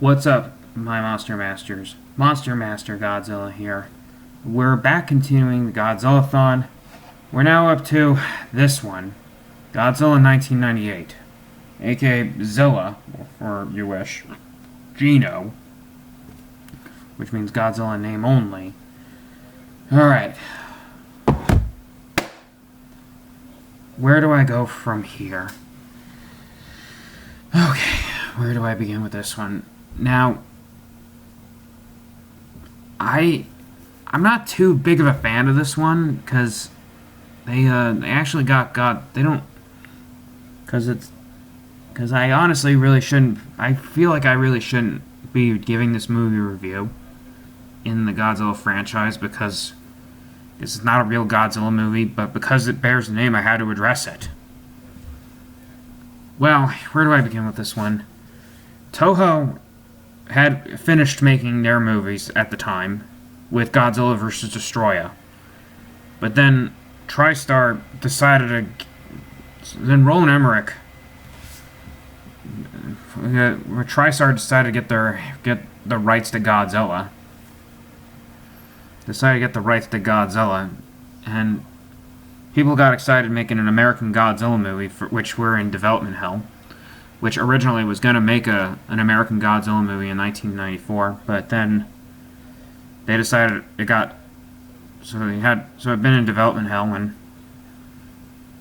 What's up, my Monster Masters? Monster Master Godzilla here. We're back continuing the Godzilla-Thon. We're now up to this one, Godzilla 1998, aka Zilla, or you wish, Gino, which means Godzilla in name only. Alright. Where do I go from here? Okay, where do I begin with this one? Now, I'm not too big of a fan of this one because they actually they don't, because I honestly really shouldn't. I feel like I really shouldn't be giving this movie a review in the Godzilla franchise because this is not a real Godzilla movie, but because it bears the name, I had to address it. Well, where do I begin with this one? Toho had finished making their movies at the time with Godzilla vs. Destroyer. But then TriStar decided to... Then Roland Emmerich... TriStar decided to get the rights to Godzilla. Decided to get the rights to Godzilla. And people got excited making an American Godzilla movie, for which we're in development hell. Which originally was going to make an American Godzilla movie in 1994, but then they decided it got... So it'd been in development hell, and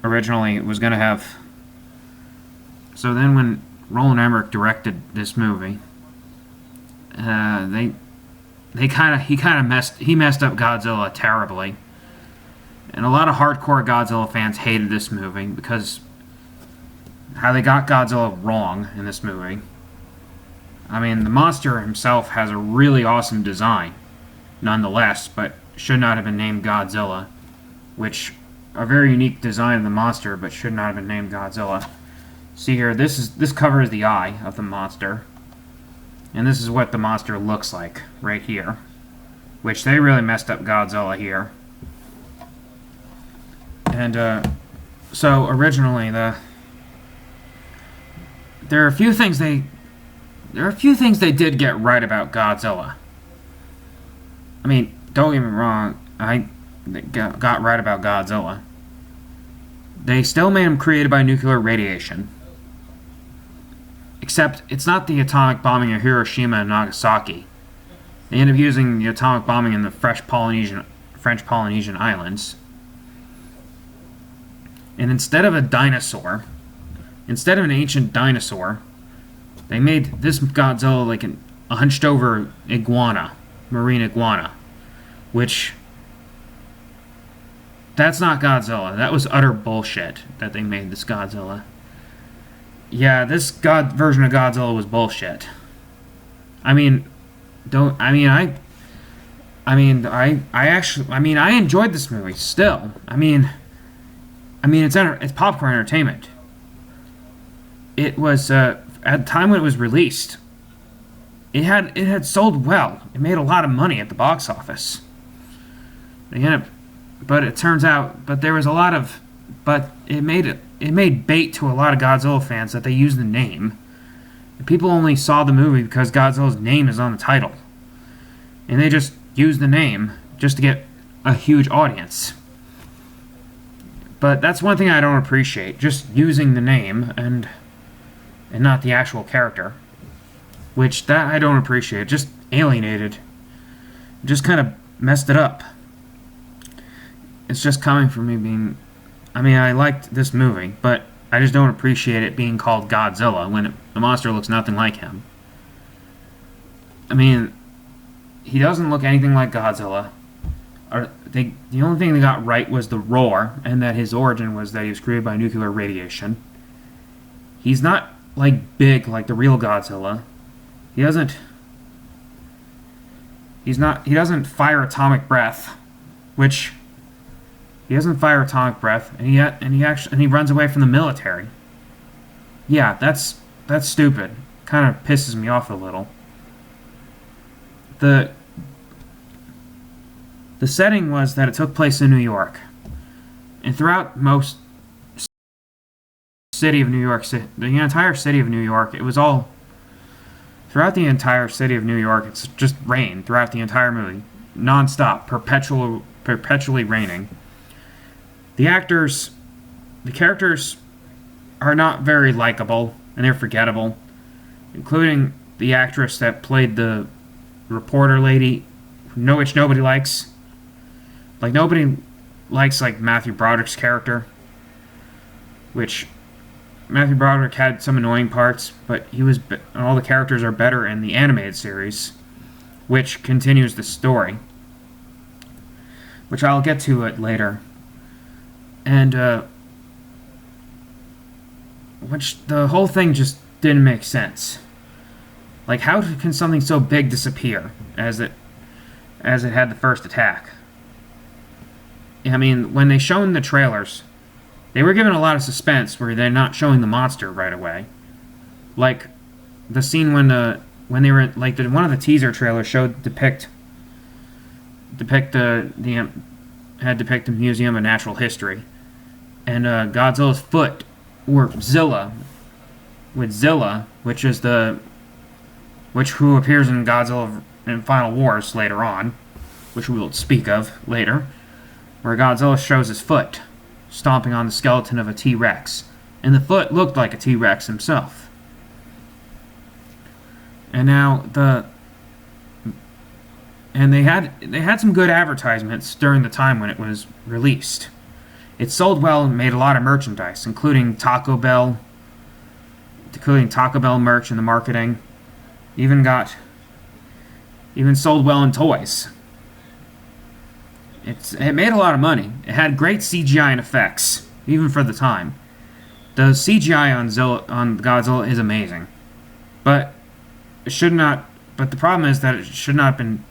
originally it was going to have... So then when Roland Emmerich directed this movie, he kind of messed up Godzilla terribly. And a lot of hardcore Godzilla fans hated this movie because how they got Godzilla wrong in this movie. I mean, the monster himself has a really awesome design, nonetheless, but should not have been named Godzilla, which a very unique design of the monster, but should not have been named Godzilla. See here, this covers the eye of the monster, and this is what the monster looks like right here, which they really messed up Godzilla here. And so originally there are a few things they did get right about Godzilla. I mean, don't get me wrong, they got right about Godzilla. They still made him created by nuclear radiation. Except, it's not the atomic bombing of Hiroshima and Nagasaki. They end up using the atomic bombing in the French Polynesian Islands. And instead of an ancient dinosaur, they made this Godzilla like a hunched-over iguana, marine iguana, which, that's not Godzilla. That was utter bullshit that they made this Godzilla. Yeah, this version of Godzilla was bullshit. I enjoyed this movie still. It's popcorn entertainment. It was at the time when it was released. It had sold well. It made a lot of money at the box office. But it turns out, it made bait to a lot of Godzilla fans that they used the name. People only saw the movie because Godzilla's name is on the title, and they just used the name just to get a huge audience. But that's one thing I don't appreciate, just using the name and not the actual character. Which, that I don't appreciate. Just alienated. Just kind of messed it up. It's just coming from me being... I liked this movie, but I just don't appreciate it being called Godzilla when the monster looks nothing like him. He doesn't look anything like Godzilla. The only thing they got right was the roar, and that his origin was that he was created by nuclear radiation. He's not, big like the real Godzilla. He doesn't fire atomic breath, which... He doesn't fire atomic breath, and he runs away from the military. Yeah, that's stupid. Kind of pisses me off a little. The setting was that it took place in New York, and throughout most city of New York, the entire city of New York, it was all Throughout the entire city of New York, it's just rain throughout the entire movie, non-stop, perpetually raining. The actors, the characters are not very likable, and they're forgettable, including the actress that played the reporter lady, which nobody likes. Like, nobody likes, like, Matthew Broderick's character, which Matthew Broderick had some annoying parts, but all the characters are better in the animated series, which continues the story, which I'll get to it later. And, which the whole thing just didn't make sense. Like, how can something so big disappear as it had the first attack? I mean, when they shown the trailers, they were given a lot of suspense where they're not showing the monster right away. Like the scene when they were like one of the teaser trailers showed depict the Museum of Natural History, and Godzilla's foot, or Zilla, with Zilla, who appears in Godzilla in Final Wars later on, which we will speak of later, where Godzilla shows his foot stomping on the skeleton of a T-Rex, and the foot looked like a T-Rex himself. And now they had some good advertisements during the time when it was released. It sold well and made a lot of merchandise, including Taco Bell merch in the marketing. Even sold well in toys. It made a lot of money. It had great CGI and effects, even for the time. The CGI on Godzilla is amazing, but it should not. But the problem is that it should not have been.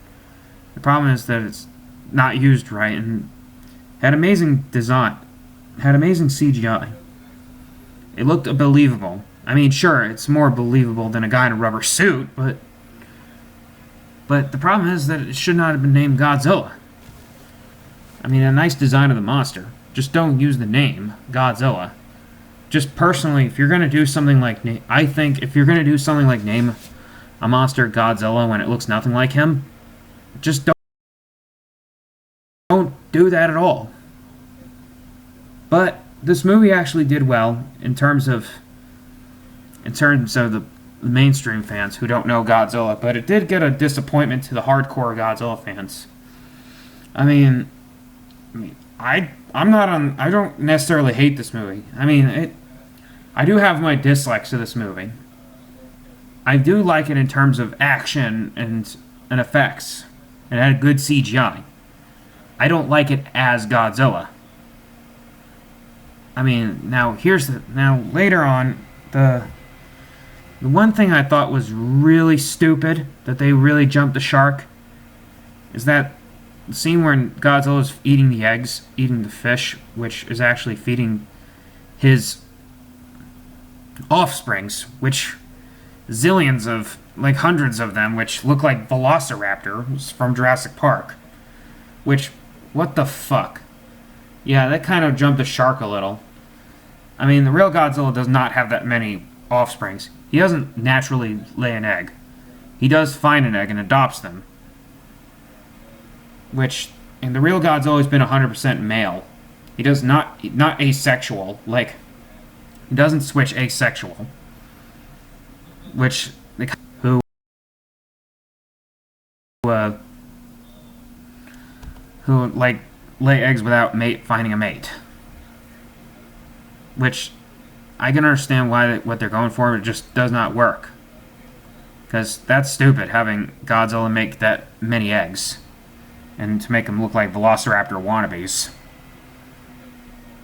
The problem is that it's not used right and had amazing design, had amazing CGI. It looked believable. I mean, sure, it's more believable than a guy in a rubber suit, but the problem is that it should not have been named Godzilla. I mean, a nice design of the monster. Just don't use the name Godzilla. Just personally, if you're going to do something like... I think if you're going to do something like name a monster Godzilla when it looks nothing like him, just don't do that at all. But this movie actually did well in terms of the mainstream fans who don't know Godzilla, but it did get a disappointment to the hardcore Godzilla fans. I don't necessarily hate this movie. I do have my dislikes to this movie. I do like it in terms of action and effects. It had good CGI. I don't like it as Godzilla. Later on, the one thing I thought was really stupid, that they really jumped the shark, is that the scene where Godzilla's eating the eggs, eating the fish, which is actually feeding his offsprings, which zillions of, like hundreds of them, which look like velociraptors from Jurassic Park. Which, what the fuck? Yeah, that kind of jumped the shark a little. I mean, the real Godzilla does not have that many offsprings. He doesn't naturally lay an egg. He does find an egg and adopts them. And the real Godzilla has been 100% male. He does not asexual, like, he doesn't switch asexual. Who like, lay eggs without finding a mate. Which, I can understand what they're going for, but it just does not work. Because that's stupid, having Godzilla make that many eggs. And to make them look like Velociraptor wannabes.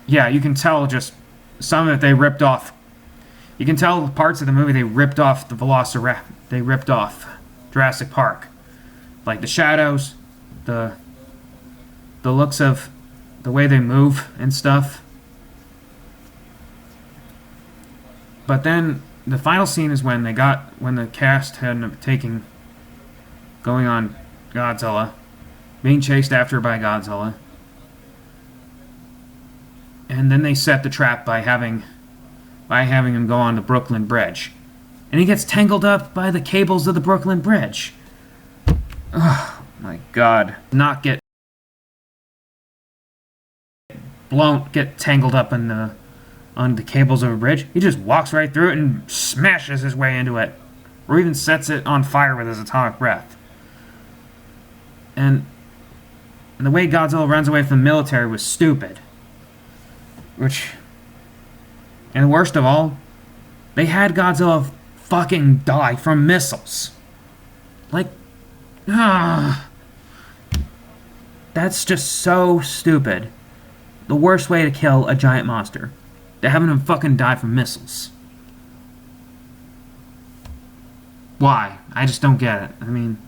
Yeah, you can tell just some of it they ripped off. You can tell parts of the movie they ripped off the Velociraptor. They ripped off Jurassic Park. Like the shadows, the looks of the way they move and stuff. But then the final scene is when the cast had going on Godzilla, being chased after by Godzilla, and then they set the trap by having him go on the Brooklyn Bridge, and he gets tangled up by the cables of the Brooklyn Bridge. Oh my god. Not get tangled up on the cables of a bridge. He just walks right through it and smashes his way into it. Or even sets it on fire with his atomic breath. And the way Godzilla runs away from the military was stupid. And the worst of all, they had Godzilla fucking die from missiles. Like, that's just so stupid. The worst way to kill a giant monster. To having him fucking die from missiles. Why? I just don't get it. I mean,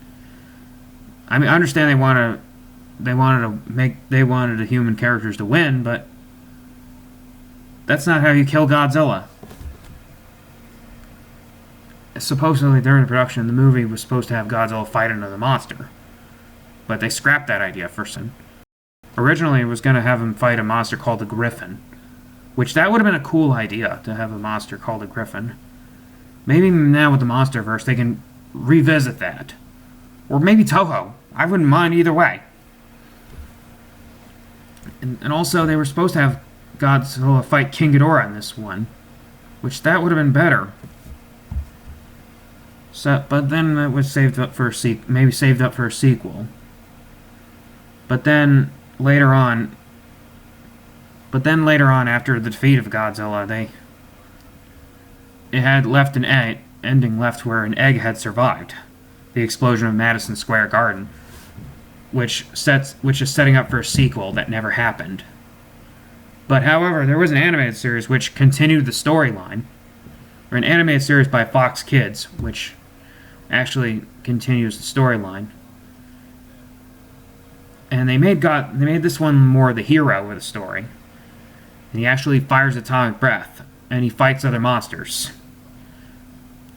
I understand they wanted the human characters to win, but that's not how you kill Godzilla. Supposedly, during production, the movie was supposed to have Godzilla fight another monster. But they scrapped that idea first. Originally, it was going to have him fight a monster called the Griffin. Which, that would have been a cool idea, to have a monster called a Griffin. Maybe now with the MonsterVerse, they can revisit that. Or maybe Toho. I wouldn't mind either way. And also, they were supposed to have Godzilla fight King Ghidorah in this one. Which, that would have been better. So, but then it was saved up for a sequel. But then later on, after the defeat of Godzilla, it had left an ending left where an egg had survived the explosion of Madison Square Garden, which is setting up for a sequel that never happened. But however, there was an animated series which continued the storyline, or an animated series by Fox Kids, which actually continues the storyline. And they made this one more the hero of the story. And he actually fires atomic breath, and he fights other monsters.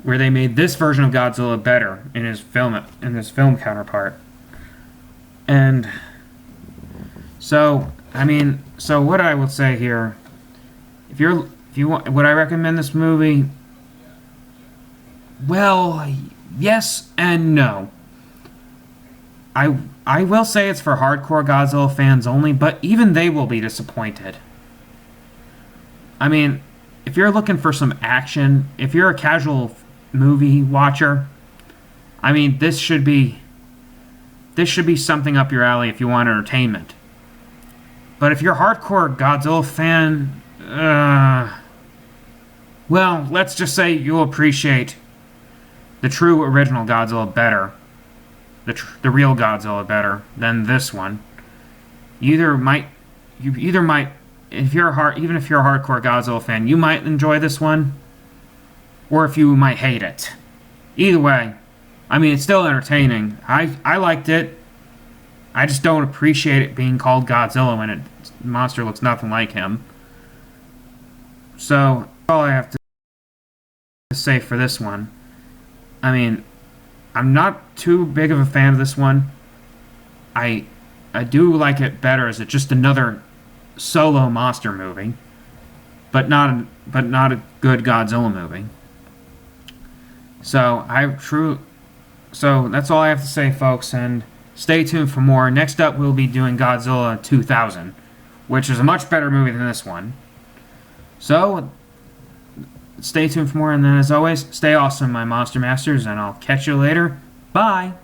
Where they made this version of Godzilla better in his film counterpart. And so what I will say here, if you want, would I recommend this movie? Well, yes and no. I will say it's for hardcore Godzilla fans only, but even they will be disappointed. I mean, if you're looking for some action, if you're a casual movie watcher, I mean, this should be something up your alley if you want entertainment. But if you're a hardcore Godzilla fan, well, let's just say you'll appreciate the true original Godzilla better, the real Godzilla better than this one. If you're a hardcore Godzilla fan, you might enjoy this one, or if you might hate it. Either way, I mean, it's still entertaining. I liked it. I just don't appreciate it being called Godzilla when the monster looks nothing like him. So, that's all I have to say for this one. I mean, I'm not too big of a fan of this one. I do like it better as just another solo monster movie, but not a good Godzilla movie. So that's all I have to say, folks, and stay tuned for more. Next up, we'll be doing Godzilla 2000, which is a much better movie than this one. So stay tuned for more, and then as always, stay awesome, my Monster Masters, and I'll catch you later. Bye!